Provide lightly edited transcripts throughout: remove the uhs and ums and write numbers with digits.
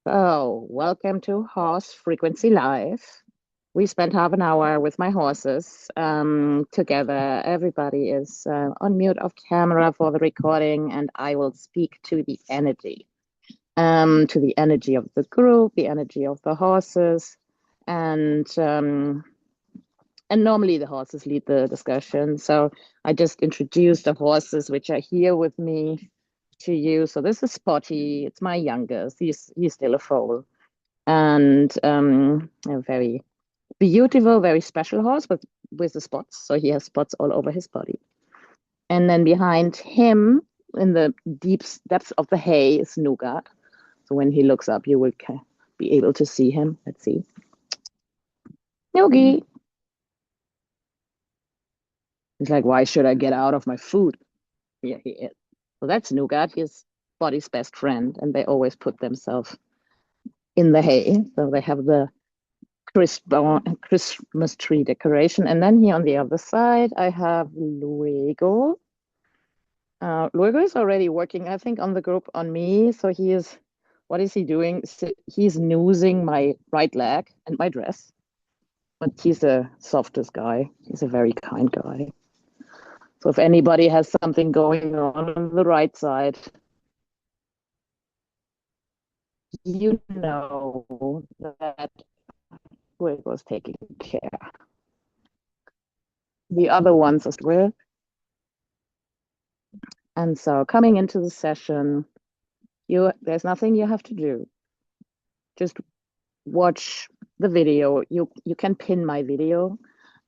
Oh, welcome to Horse Frequency Live. We spent half an hour with my horses together. Everybody is on mute off camera for the recording, and I will speak to the energy of the group, the energy of the horses, and um, and normally the horses lead the discussion. So I just introduced the horses which are here with me to you. So this is Spotty. It's my youngest. He's still a foal and a very beautiful, very special horse with the spots. So he has spots all over his body. And then behind him, in the deep depths of the hay, is Nougat. So when he looks up, you will be able to see him. Let's see. Yogi. He's like, why should I get out of my food? Yeah, he is. So that's Nougat, his body's best friend, and they always put themselves in the hay. So they have the Christmas tree decoration. And then here on the other side, I have Luego. Luego is already working, I think, on the group on me. So what is he doing? So he's noosing my right leg and my dress. But he's the softest guy. He's a very kind guy. So if anybody has something going on the right side, you know that Luego's taking care. The other ones as well. And so coming into the session, there's nothing you have to do. Just watch the video. You can pin my video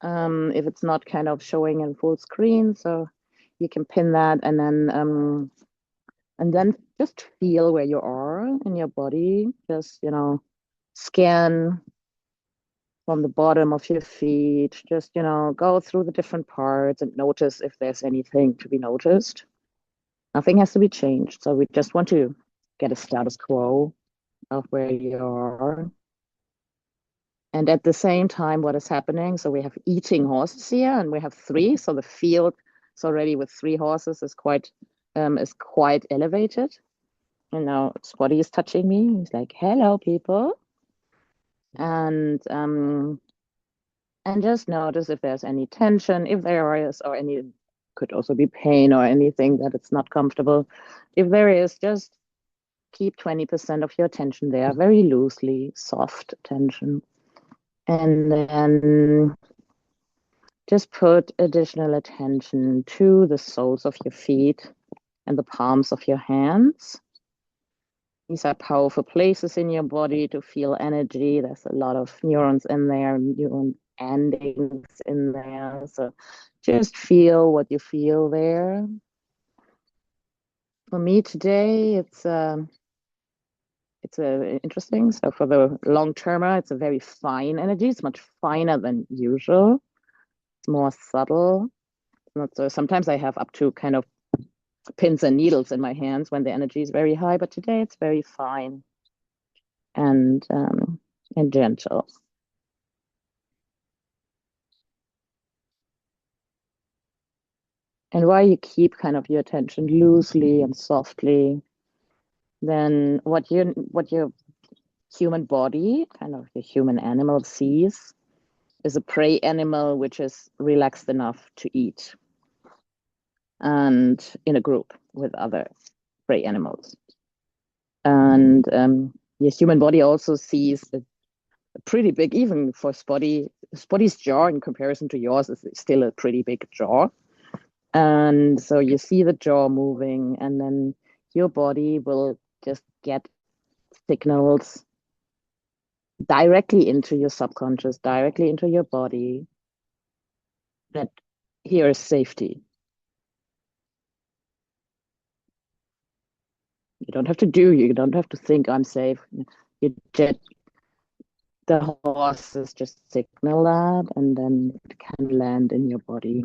if it's not kind of showing in full screen. So you can pin that and then just feel where you are in your body. Just, scan from the bottom of your feet. Just, go through the different parts and notice if there's anything to be noticed. Nothing has to be changed. So we just want to get a status quo of where you are. And at the same time, what is happening? So we have eating horses here, and we have three. So the field is already with three horses is quite elevated. And now Spotty is touching me. He's like, "Hello, people," and um, and just notice if there's any tension, if there is, or any could also be pain or anything that it's not comfortable. If there is, just keep 20% of your attention there, very loosely, soft tension. And then just put additional attention to the soles of your feet and the palms of your hands. These are powerful places in your body to feel energy. There's a lot of neurons in there, neuron endings in there. So just feel what you feel there. For me today, it's interesting. So for the long termer, it's a very fine energy. It's much finer than usual. It's more subtle. Not so. Sometimes I have up to kind of pins and needles in my hands when the energy is very high, but today it's very fine and um, and gentle. And while you keep kind of your attention loosely and softly, then what your human body, kind of the human animal sees, is a prey animal which is relaxed enough to eat and in a group with other prey animals. And your human body also sees a pretty big, even for Spotty's jaw in comparison to yours is still a pretty big jaw. And so you see the jaw moving, and then your body will just get signals directly into your subconscious, directly into your body that here is safety. You don't have to think I'm safe. You just, the horses just signal that, and then it can land in your body.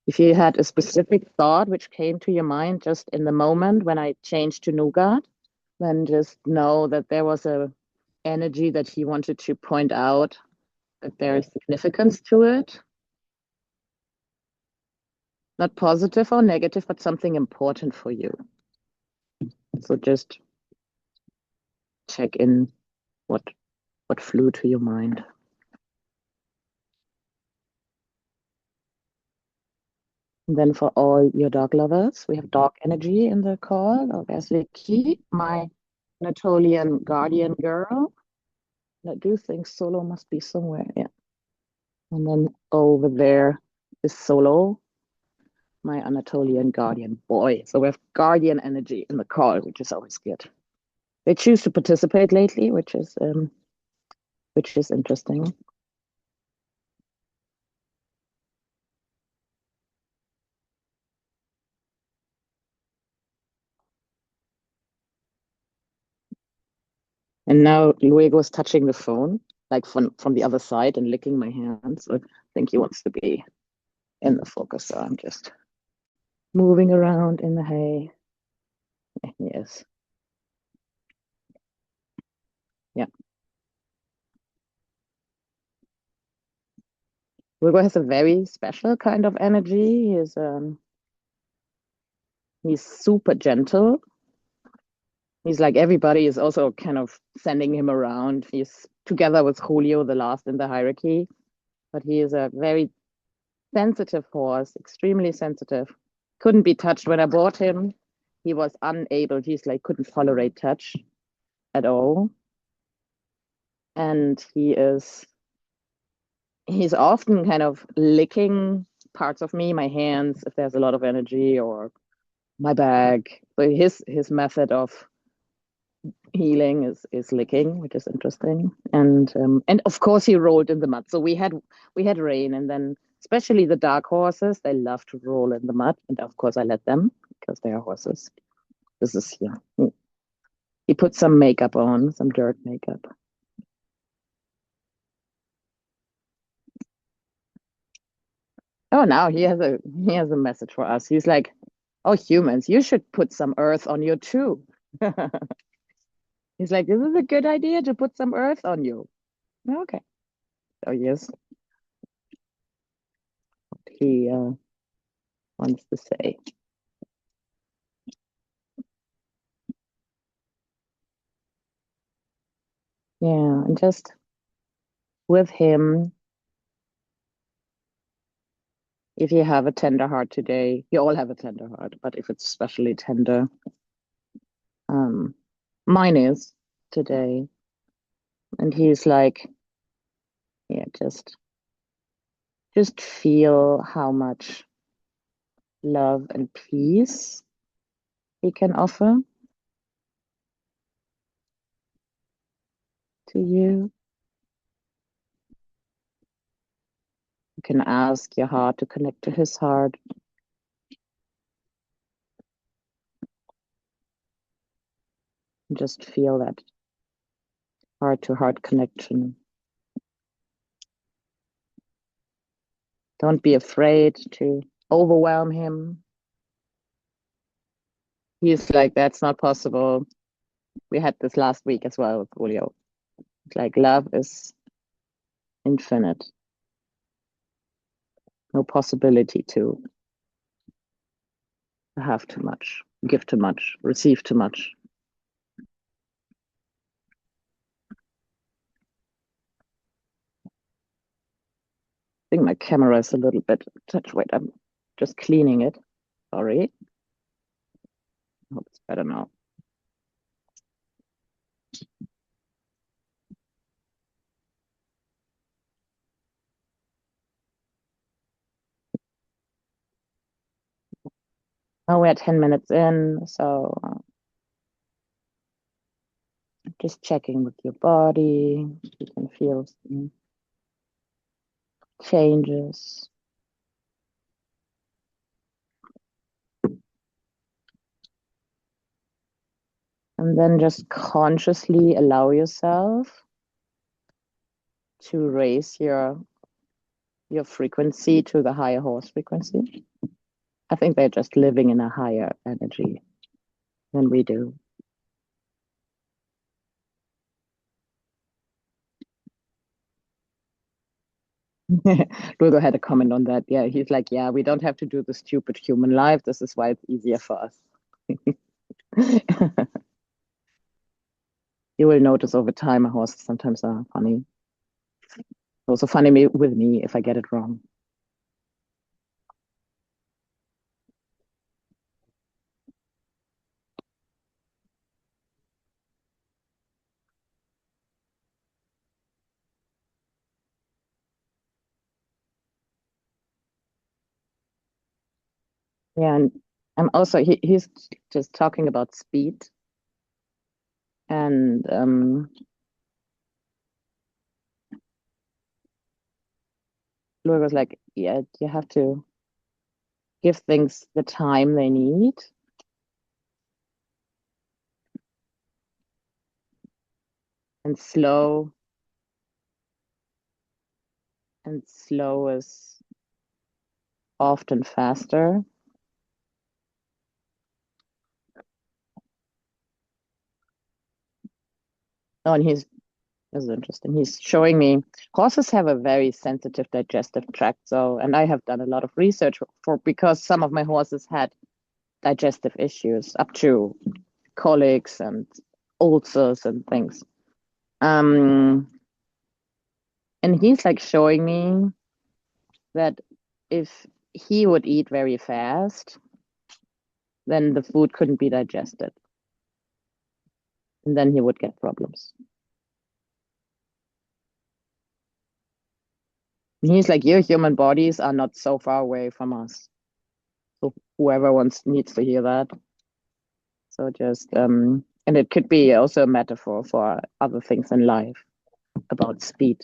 If you had a specific thought which came to your mind just in the moment when I changed to Nougat, then just know that there was a energy that he wanted to point out, that there is significance to it. Not positive or negative, but something important for you. So just check in what flew to your mind. And then for all your dog lovers, we have dog energy in the call. Oh, there's Vicky, my Anatolian guardian girl. I do think Solo must be somewhere. Yeah. And then over there is Solo, my Anatolian guardian boy. So we have guardian energy in the call, which is always good. They choose to participate lately, which is interesting. And now Luego is touching the phone, like from the other side and licking my hands. So I think he wants to be in the focus. So I'm just moving around in the hay. Yes. Yeah. Luego has a very special kind of energy. He's super gentle. He's like everybody is also kind of sending him around. He's together with Julio, the last in the hierarchy, but he is a very sensitive horse, extremely sensitive. Couldn't be touched when I bought him. He was unable. He's like couldn't tolerate touch at all, and he's often kind of licking parts of me, my hands, if there's a lot of energy, or my bag. So his method of healing is licking, which is interesting. And of course he rolled in the mud. So we had rain, and then especially the dark horses, they love to roll in the mud. And of course I let them because they are horses. This is yeah. He put some makeup on, some dirt makeup. Oh, now he has a message for us. He's like, "Oh, humans, you should put some earth on you too." He's like, "This is a good idea to put some earth on you." Okay. So yes, he wants to say. Yeah, and just with him, if you have a tender heart today, you all have a tender heart, but if it's especially tender, um, mine is today. And he's like, yeah, just feel how much love and peace he can offer to you. You can ask your heart to connect to his heart. And just feel that heart to heart connection. Don't be afraid to overwhelm him. He's like, that's not possible. We had this last week as well with Julio. It's like love is infinite. No possibility to have too much, give too much, receive too much. I think my camera is a little bit touch. Wait, I'm just cleaning it. Sorry. I hope it's better now. Oh, we're 10 minutes in, so just checking with your body. You can feel some changes. And then just consciously allow yourself to raise your frequency to the higher horse frequency. I think they're just living in a higher energy than we do. Ludo had a comment on that. Yeah, he's like, yeah, we don't have to do the stupid human life. This is why it's easier for us. You will notice over time horses sometimes are funny. Also funny with me if I get it wrong. Yeah, and I'm also he's just talking about speed and Louis was like, yeah, you have to give things the time they need. And slow is often faster. Oh, and he's this is interesting. He's showing me horses have a very sensitive digestive tract. So, and I have done a lot of research for because some of my horses had digestive issues up to colics and ulcers and things. Um, and he's like showing me that if he would eat very fast, then the food couldn't be digested. And then he would get problems. And he's like, your human bodies are not so far away from us. So whoever wants needs to hear that. So just and it could be also a metaphor for other things in life about speed.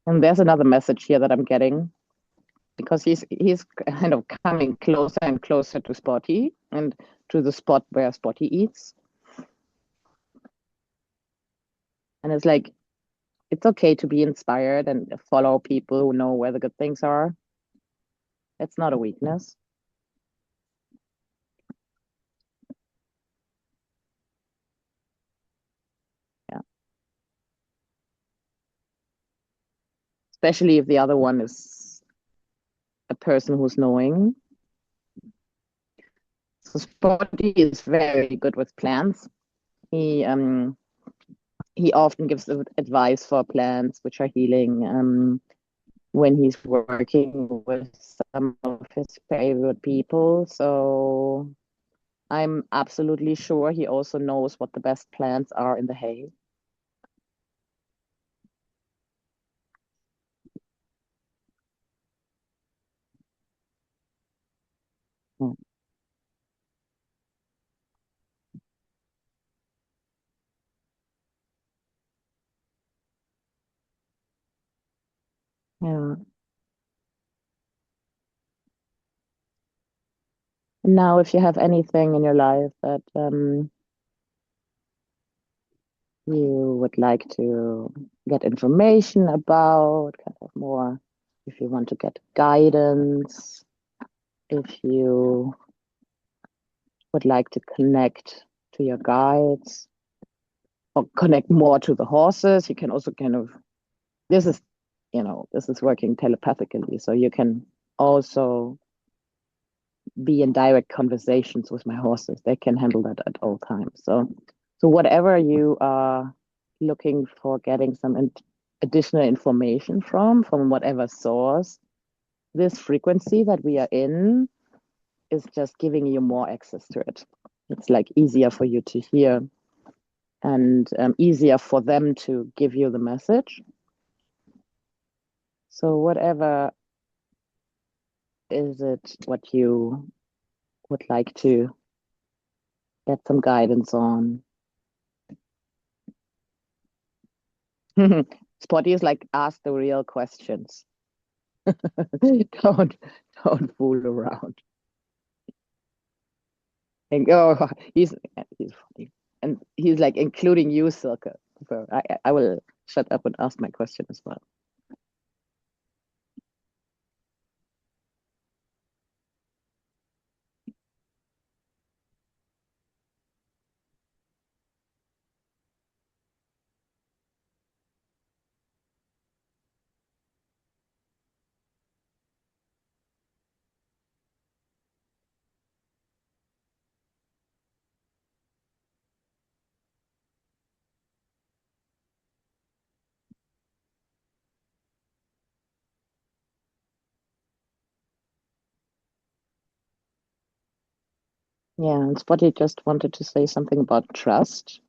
And there's another message here that I'm getting because he's kind of coming closer and closer to Spotty and to the spot where Spotty eats. And it's like it's okay to be inspired and follow people who know where the good things are. It's not a weakness. Yeah. Especially if the other one is a person who's knowing. So Spotty is very good with plants. He um he often gives advice for plants which are healing when he's working with some of his favorite people. So I'm absolutely sure he also knows what the best plants are in the hay. Yeah. Yeah. Now, if you have anything in your life that you would like to get information about, kind of more, if you want to get guidance, if you would like to connect to your guides or connect more to the horses, you can also kind of, this is, this is working telepathically. So you can also be in direct conversations with my horses. They can handle that at all times. So whatever you are looking for, getting some additional information from whatever source, this frequency that we are in is just giving you more access to it. It's like easier for you to hear and easier for them to give you the message. So whatever is it what you would like to get some guidance on? Spotty is like, ask the real questions. Don't don't fool around. And oh, he's funny, and he's like including you, Silke. So I will shut up and ask my question as well. Yeah, and Spotty just wanted to say something about trust.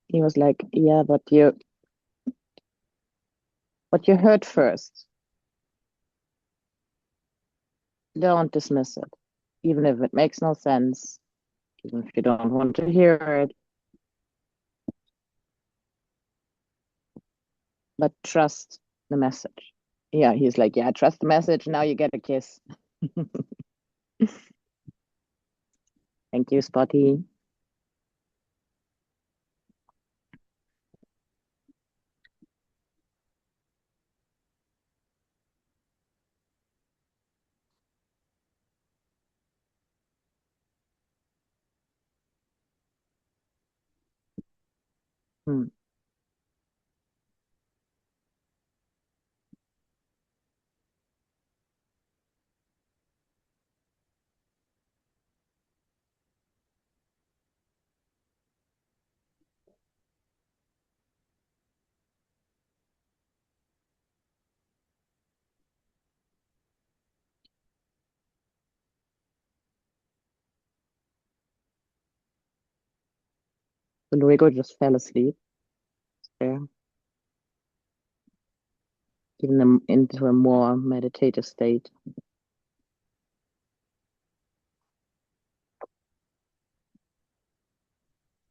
He was like, "Yeah, but you heard first. Don't dismiss it, even if it makes no sense, even if you don't want to hear it. But trust the message." Yeah, he's like, "Yeah, trust the message. Now you get a kiss." Thank you, Spotty. Hmm. So Luego just fell asleep there, giving them into a more meditative state.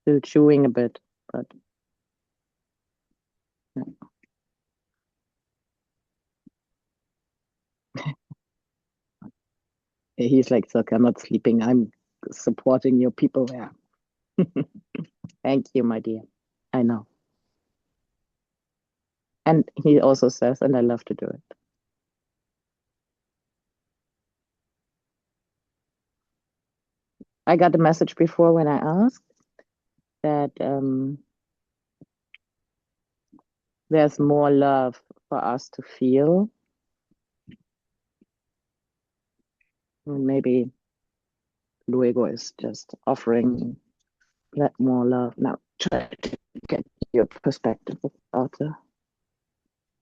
Still chewing a bit, but yeah. He's like, "Look, I'm not sleeping. I'm supporting your people there." Thank you, my dear. I know. And he also says, and I love to do it. I got a message before when I asked that there's more love for us to feel. And maybe Luego is just offering that more love. Now, try to get your perspective about the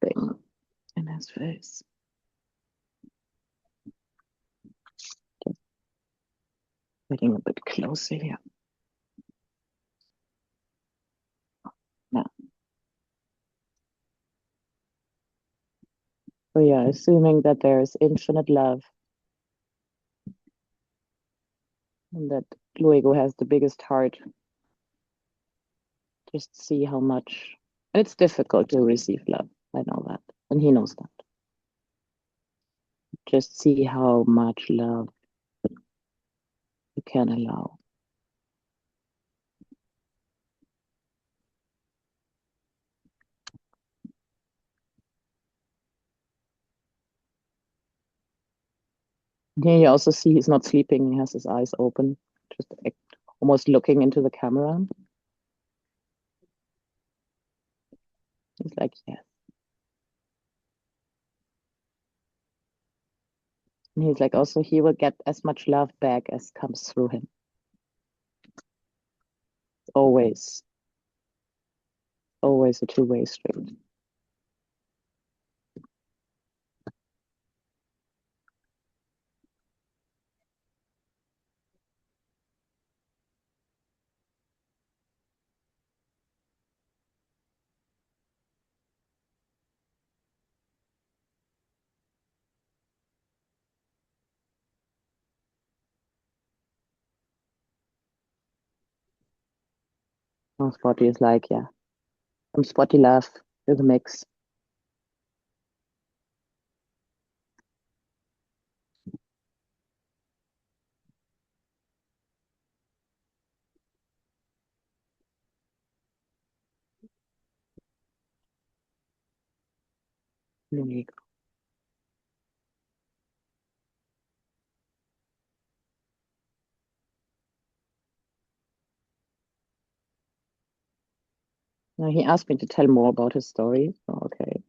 thing in his face. Just getting a bit closer here. Now, so yeah, assuming that there is infinite love and that Luego has the biggest heart, just see how much. And it's difficult to receive love. I know that. And he knows that. Just see how much love you can allow. Here you also see he's not sleeping. He has his eyes open, just almost looking into the camera. He's like, yes. And he's like, also, he will get as much love back as comes through him. Always, always a two-way street. Our Spotty is like, yeah, Some Spotty Love with a mix. Unique. Now he asked me to tell more about his story. So, okay.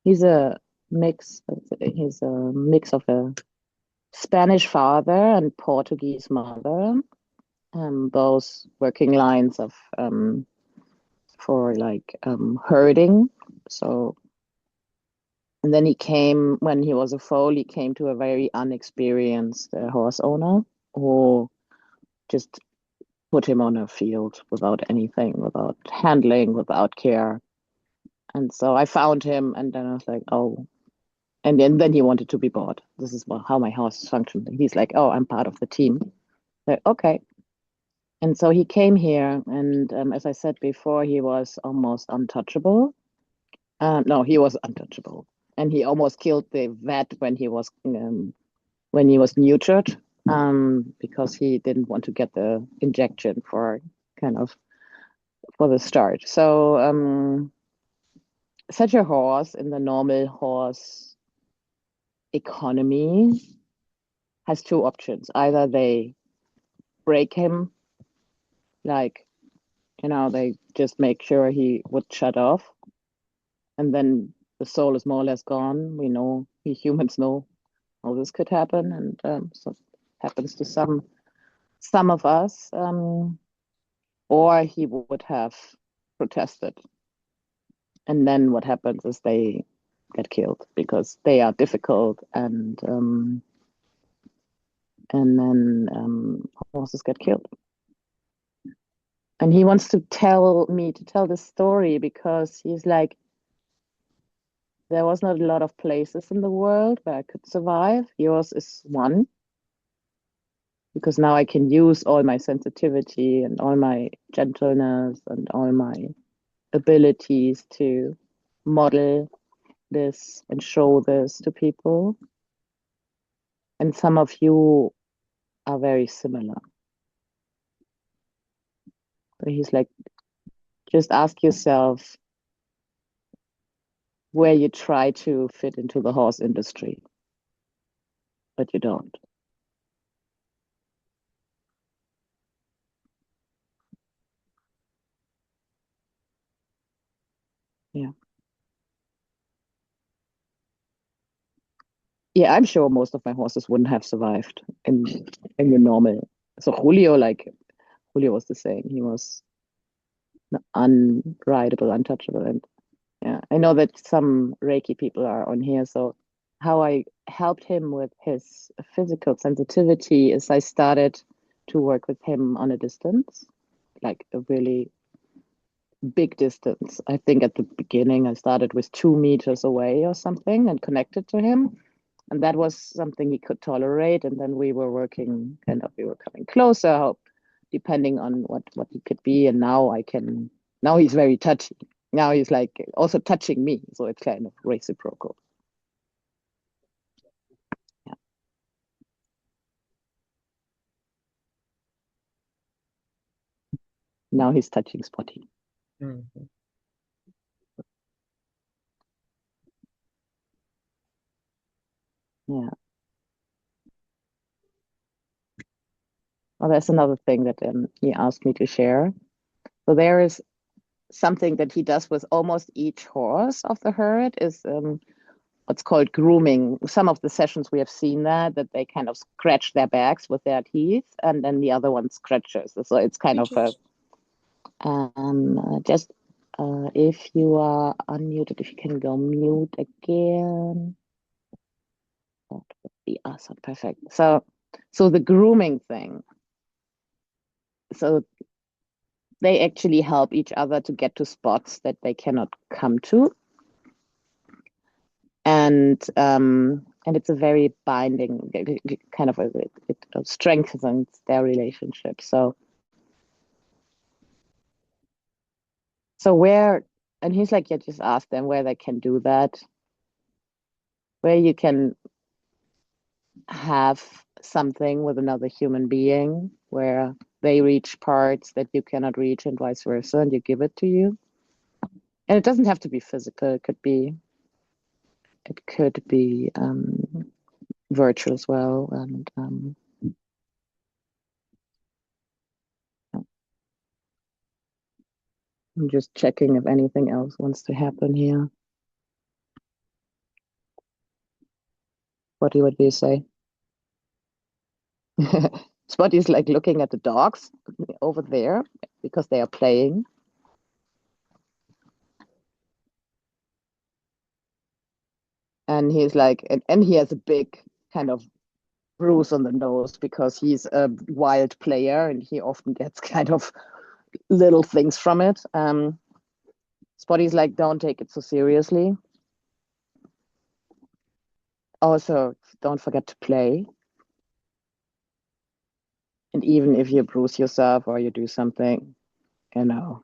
He's a mix. He's a mix of a Spanish father and Portuguese mother. Both working lines of for like herding. So, and then he came when he was a foal. He came to a very unexperienced horse owner who just put him on a field without anything, without handling, without care. And so I found him, and then I was like, oh, and then he wanted to be bought. This is how my house is functioning. He's like, oh, I'm part of the team. Like, okay. And so he came here, and as I said before, he was almost untouchable. No, he was untouchable, and he almost killed the vet when he was neutered, because he didn't want to get the injection for kind of for the start. So such a horse in the normal horse economy has two options. Either they break him, like, they just make sure he would shut off, and then the soul is more or less gone. We humans know how this could happen, and so it happens to some of us. Or he would have protested, and then what happens is they get killed because they are difficult, and then horses get killed. And he wants to tell me to tell this story because he's like, there was not a lot of places in the world where I could survive. Yours is one, because now I can use all my sensitivity and all my gentleness and all my abilities to model this and show this to people. And some of you are very similar. So he's like, just ask yourself where you try to fit into the horse industry, but you don't. Yeah. Yeah, I'm sure most of my horses wouldn't have survived in the normal. So Julio was the same. He was unrideable, untouchable. And yeah, I know that some Reiki people are on here. So how I helped him with his physical sensitivity is I started to work with him on a distance, like a really big distance. I think at the beginning I started with 2 meters away or something and connected to him. And that was something he could tolerate. And then we were working we were coming closer, depending on what he could be. And now he's very touchy. Now he's like also touching me. So it's kind of reciprocal. Yeah. Now he's touching Spotty. Mhm. Yeah. Well, that's another thing that he asked me to share. So there is something that he does with almost each horse of the herd is what's called grooming. Some of the sessions we have seen that they kind of scratch their backs with their teeth, and then the other one scratches. So it's kind of a just if you are unmuted, if you can go mute again, that would be awesome. Perfect. So the grooming thing. So they actually help each other to get to spots that they cannot come to, and it's a very binding kind of it strengthens their relationship. So So where, and he's like, yeah, just ask them where they can do that, where you can have something with another human being where they reach parts that you cannot reach and vice versa, and you give it to you. And it doesn't have to be physical. It could be virtual as well. And I'm just checking if anything else wants to happen here. What do you say? Spotty's like looking at the dogs over there because they are playing. And he's like, and he has a big kind of bruise on the nose because he's a wild player and he often gets kind of little things from it. Spotty's like, don't take it so seriously. Also, don't forget to play. And even if you bruise yourself or you do something, it's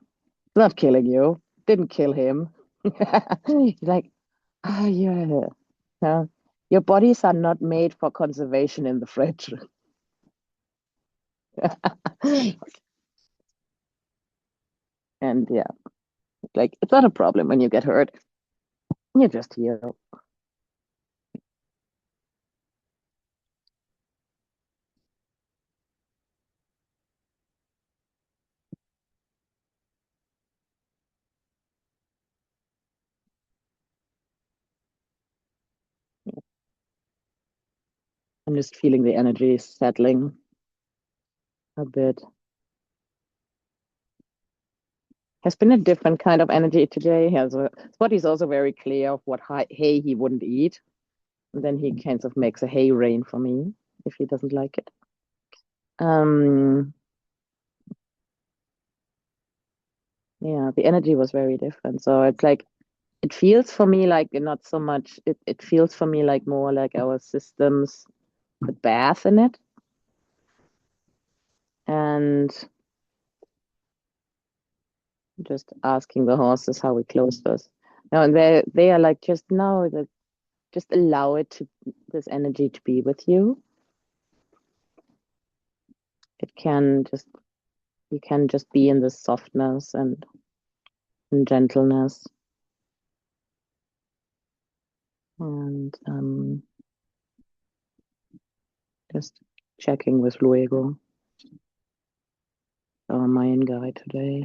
not killing you. Didn't kill him. He's like, ah, yeah. Yeah. Your bodies are not made for conservation in the fridge. And yeah, like it's not a problem when you get hurt. You just heal. I'm just feeling the energy settling a bit. Has been a different kind of energy today. Spotty's also very clear of what hay he wouldn't eat. And then he kind of makes a hay rain for me if he doesn't like it. Um, yeah, the energy was very different. So it's like it feels for me like not so much it feels for me like more like our systems could bath in it. And just asking the horses how we close this. No, and they are like just no, that just allow it to this energy to be with you. It can just you can just be in this softness and gentleness. And just checking with Luego, our Mayan guide today.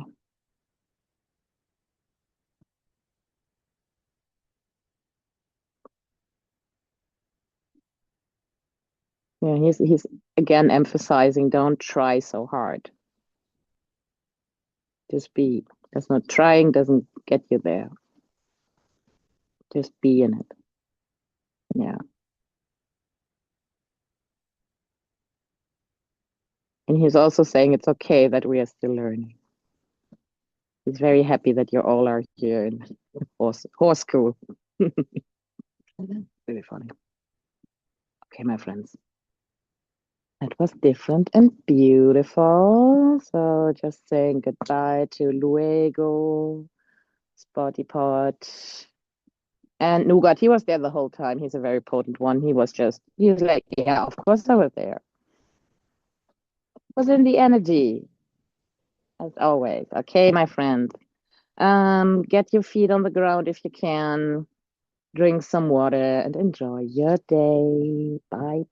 Yeah, he's again emphasizing don't try so hard. Just be. That's not trying doesn't get you there. Just be in it. Yeah. And he's also saying it's okay that we are still learning. He's very happy that you all are here in horse school. Really funny. Okay, my friends. That was different and beautiful. So just saying goodbye to Luego, Spotty Pot, and Nougat. He was there the whole time. He's a very potent one. He was like, yeah, of course I was there. Was in the energy, as always. Okay, my friend. Get your feet on the ground if you can. Drink some water and enjoy your day. Bye.